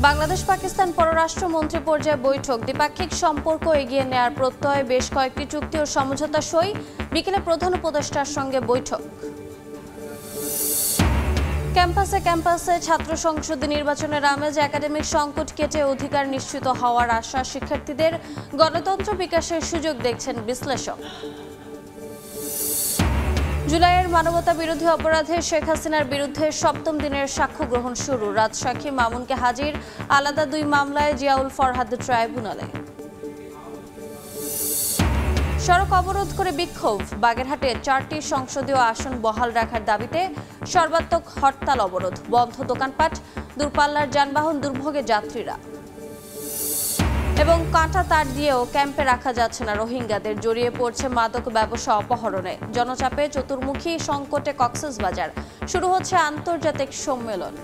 বাংলাদেশ পাকিস্তান পররাষ্ট্রমন্ত্রী পর্যায়ে বৈঠক, দ্বিপাক্ষিক সম্পর্ক এগিয়ে নেয়ার প্রত্যয়ে বেশ কয়েকটি চুক্তি ও সমঝোতা সই। বিকেলে প্রধান উপদেষ্টার সঙ্গে বৈঠক। ক্যাম্পাসে ছাত্র সংসদ নির্বাচনের আমেজ, একাডেমিক সংকট কেটে অধিকার নিশ্চিত হওয়ার আশা শিক্ষার্থীদের। গণতন্ত্র বিকাশের সুযোগ দেখছেন বিশ্লেষক। জুলাইয়ের মানবতা বিরোধী অপরাধে শেখ হাসিনার বিরুদ্ধে ৭ম দিনের সাক্ষ্য গ্রহণ শুরু। রাজসাক্ষী মামুনকে হাজির আলাদা ২ মামলায় জিয়াউল ফরহাদ ট্রাইব্যুনালে। সড়ক অবরোধ করে বিক্ষোভ, বাগেরহাটে ৪টি সংসদীয় আসন বহাল রাখার দাবিতে সর্বাত্মক হরতাল অবরোধ। বন্ধ দোকানপাট, দূরপাল্লার যানবাহন দুর্ভোগে যাত্রীরা। এবং কাঁটা তার দিয়েও ক্যাম্পে রাখা যাচ্ছে না রোহিঙ্গাদের, জড়িয়ে পড়ছে মাদক ব্যবসা, অপহরণে। জনচাপে চতুর্মুখী সংকটে কক্সবাজার, শুরু হচ্ছে আন্তর্জাতিক সম্মেলন।